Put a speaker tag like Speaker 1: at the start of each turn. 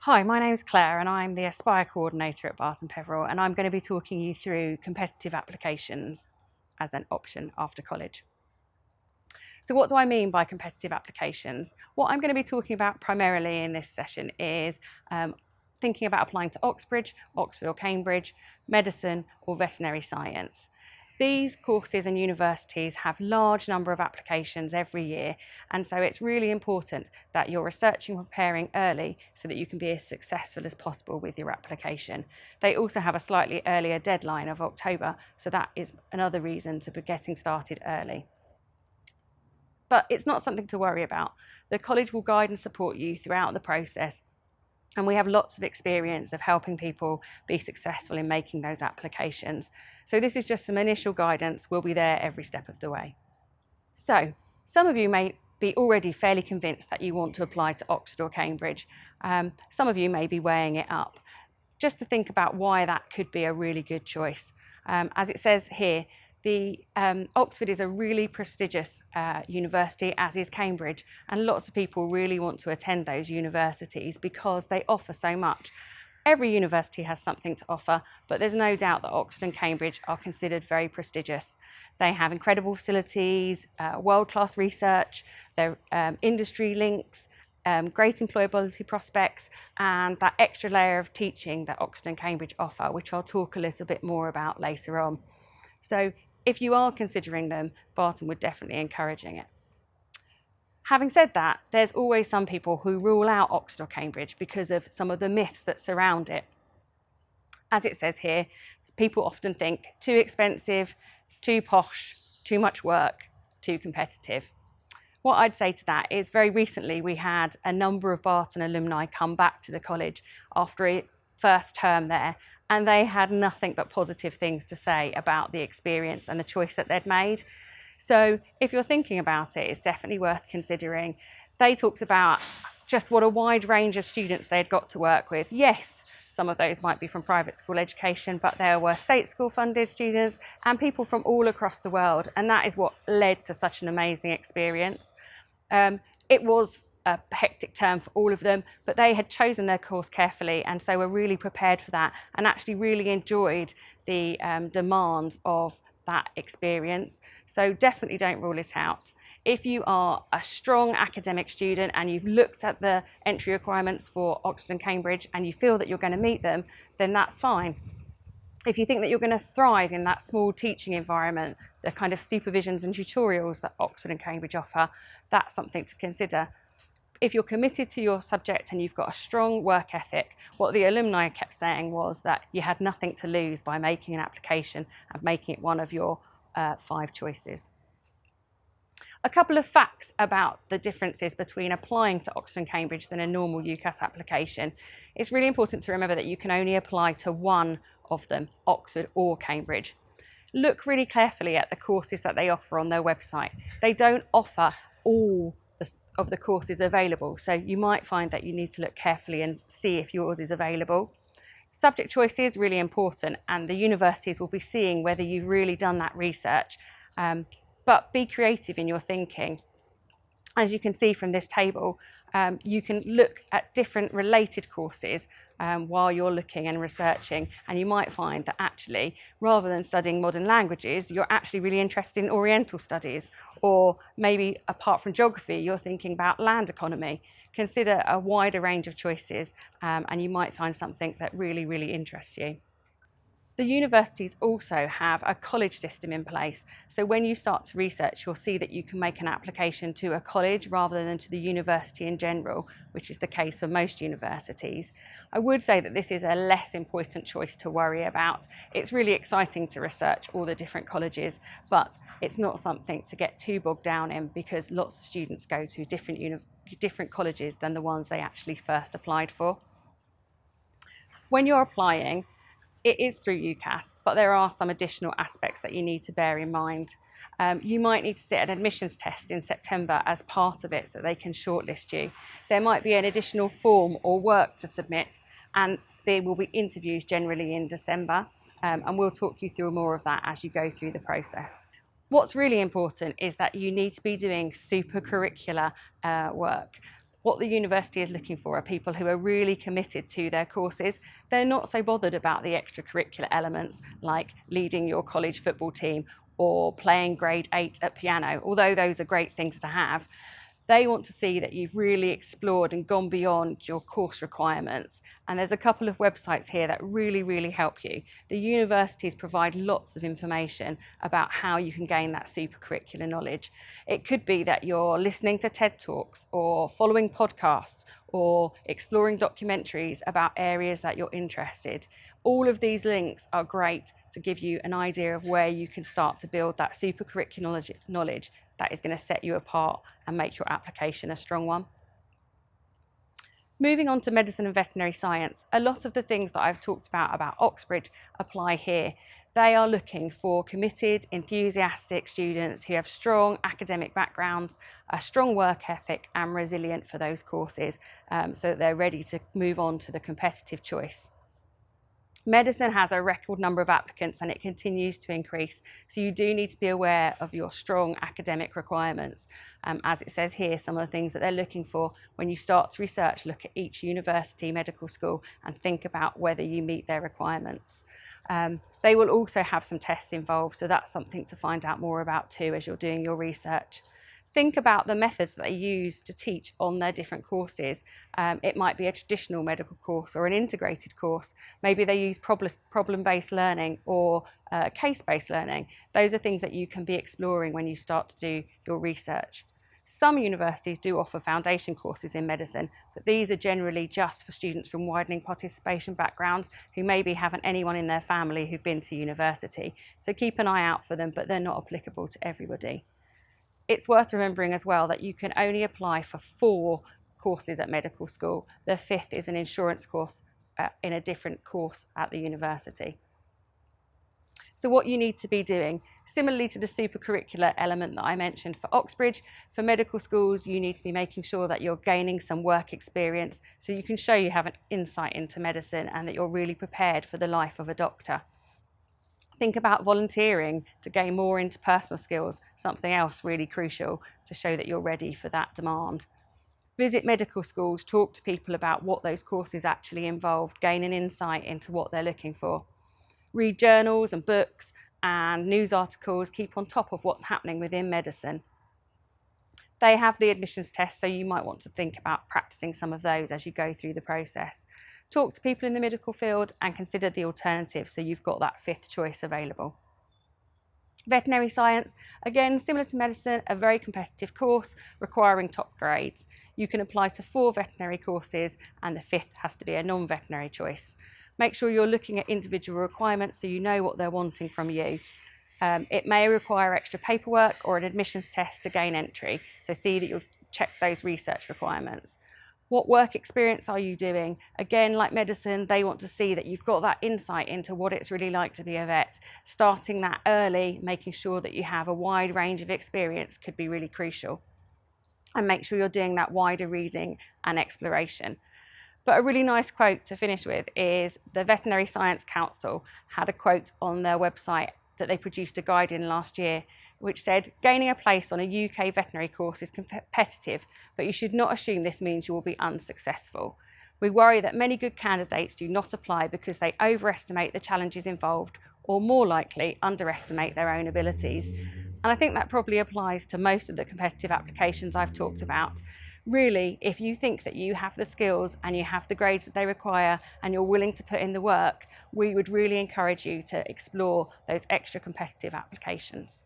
Speaker 1: Hi, my name's Claire and I'm the Aspire Coordinator at Barton Peveril, and I'm going to be talking you through competitive applications as an option after college. So what do I mean by competitive applications? What I'm going to be talking about primarily in this session is thinking about applying to Oxbridge, Oxford or Cambridge, medicine or veterinary science. These courses and universities have a large number of applications every year, and so it's really important that you're researching and preparing early so that you can be as successful as possible with your application. They also have a slightly earlier deadline of October, so that is another reason to be getting started early. But it's not something to worry about. The college will guide and support you throughout the process, and we have lots of experience of helping people be successful in making those applications. So this is just some initial guidance. We'll be there every step of the way. So some of you may be already fairly convinced that you want to apply to Oxford or Cambridge. Some of you may be weighing it up. Just to think about why that could be a really good choice. As it says here, Oxford is a really prestigious university, as is Cambridge, and lots of people really want to attend those universities because they offer so much. Every university has something to offer, but there's no doubt that Oxford and Cambridge are considered very prestigious. They have incredible facilities, world-class research, their industry links, great employability prospects, and that extra layer of teaching that Oxford and Cambridge offer, which I'll talk a little bit more about later on. So if you are considering them, Barton would definitely encouraging it. Having said that, there's always some people who rule out Oxford or Cambridge because of some of the myths that surround it. As it says here, people often think too expensive, too posh, too much work, too competitive. What I'd say to that is very recently we had a number of Barton alumni come back to the college after a first term there, and they had nothing but positive things to say about the experience and the choice that they'd made. So if you're thinking about it, it's definitely worth considering. They talked about just what a wide range of students they'd got to work with. Yes, some of those might be from private school education, but there were state school funded students and people from all across the world, and that is what led to such an amazing experience. It was a hectic term for all of them, but they had chosen their course carefully and so were really prepared for that and actually really enjoyed the demands of that experience. So definitely don't rule it out. If you are a strong academic student and you've looked at the entry requirements for Oxford and Cambridge and you feel that you're going to meet them, then that's fine. If you think that you're going to thrive in that small teaching environment, the kind of supervisions and tutorials that Oxford and Cambridge offer, that's something to consider. If you're committed to your subject and you've got a strong work ethic, what the alumni kept saying was that you had nothing to lose by making an application and making it one of your 5 choices. A couple of facts about the differences between applying to Oxford and Cambridge than a normal UCAS application. It's really important to remember that you can only apply to one of them, Oxford or Cambridge. Look really carefully at the courses that they offer on their website. They don't offer all of the courses available, so you might find that you need to look carefully and see if yours is available. Subject choice is really important, and the universities will be seeing whether you've really done that research, but be creative in your thinking. As you can see from this table, you can look at different related courses while you're looking and researching, and you might find that actually, rather than studying modern languages, you're actually really interested in Oriental studies, or maybe apart from geography, you're thinking about land economy. Consider a wider range of choices, and you might find something that really, really interests you. The universities also have a college system in place. So when you start to research, you'll see that you can make an application to a college rather than to the university in general, which is the case for most universities. I would say that this is a less important choice to worry about. It's really exciting to research all the different colleges, but it's not something to get too bogged down in because lots of students go to different colleges than the ones they actually first applied for. When you're applying, it is through UCAS, but there are some additional aspects that you need to bear in mind. You might need to sit an admissions test in September as part of it so they can shortlist you. There might be an additional form or work to submit, and there will be interviews generally in December, and we'll talk you through more of that as you go through the process. What's really important is that you need to be doing super curricular work. What the university is looking for are people who are really committed to their courses. They're not so bothered about the extracurricular elements like leading your college football team or playing grade 8 at piano, although those are great things to have. They want to see that you've really explored and gone beyond your course requirements. And there's a couple of websites here that really help you. The universities provide lots of information about how you can gain that supercurricular knowledge. It could be that you're listening to TED Talks or following podcasts or exploring documentaries about areas that you're interested. All of these links are great to give you an idea of where you can start to build that supercurricular knowledge that is going to set you apart and make your application a strong one. Moving on to medicine and veterinary science, a lot of the things that I've talked about Oxbridge apply here. They are looking for committed, enthusiastic students who have strong academic backgrounds, a strong work ethic and resilient for those courses, so that they're ready to move on to the competitive choice. Medicine has a record number of applicants and it continues to increase, so you do need to be aware of your strong academic requirements. As it says here, some of the things that they're looking for when you start to research, look at each university medical school and think about whether you meet their requirements. They will also have some tests involved, so that's something to find out more about too as you're doing your research. Think about the methods that they use to teach on their different courses. It might be a traditional medical course or an integrated course. Maybe they use problem-based learning or case-based learning. Those are things that you can be exploring when you start to do your research. Some universities do offer foundation courses in medicine, but these are generally just for students from widening participation backgrounds who maybe haven't anyone in their family who've been to university. So keep an eye out for them, but they're not applicable to everybody. It's worth remembering as well that you can only apply for 4 courses at medical school. The 5th is an insurance course in a different course at the university. So what you need to be doing, similarly to the supercurricular element that I mentioned for Oxbridge, for medical schools, you need to be making sure that you're gaining some work experience so you can show you have an insight into medicine and that you're really prepared for the life of a doctor. Think about volunteering to gain more interpersonal skills, something else really crucial to show that you're ready for that demand. Visit medical schools, talk to people about what those courses actually involve, gain an insight into what they're looking for. Read journals and books and news articles, keep on top of what's happening within medicine. They have the admissions test, so you might want to think about practicing some of those as you go through the process. Talk to people in the medical field and consider the alternatives so you've got that 5th choice available. Veterinary science, again, similar to medicine, a very competitive course requiring top grades. You can apply to 4 veterinary courses and the 5th has to be a non-veterinary choice. Make sure you're looking at individual requirements so you know what they're wanting from you. It may require extra paperwork or an admissions test to gain entry, so see that you've checked those research requirements. What work experience are you doing? Again, like medicine, they want to see that you've got that insight into what it's really like to be a vet. Starting that early, making sure that you have a wide range of experience could be really crucial. And make sure you're doing that wider reading and exploration. But a really nice quote to finish with is the Veterinary Science Council had a quote on their website that they produced a guide in last year, which said, gaining a place on a UK veterinary course is competitive, but you should not assume this means you will be unsuccessful. We worry that many good candidates do not apply because they overestimate the challenges involved or, more likely, underestimate their own abilities. And I think that probably applies to most of the competitive applications I've talked about. Really, if you think that you have the skills and you have the grades that they require and you're willing to put in the work, we would really encourage you to explore those extra competitive applications.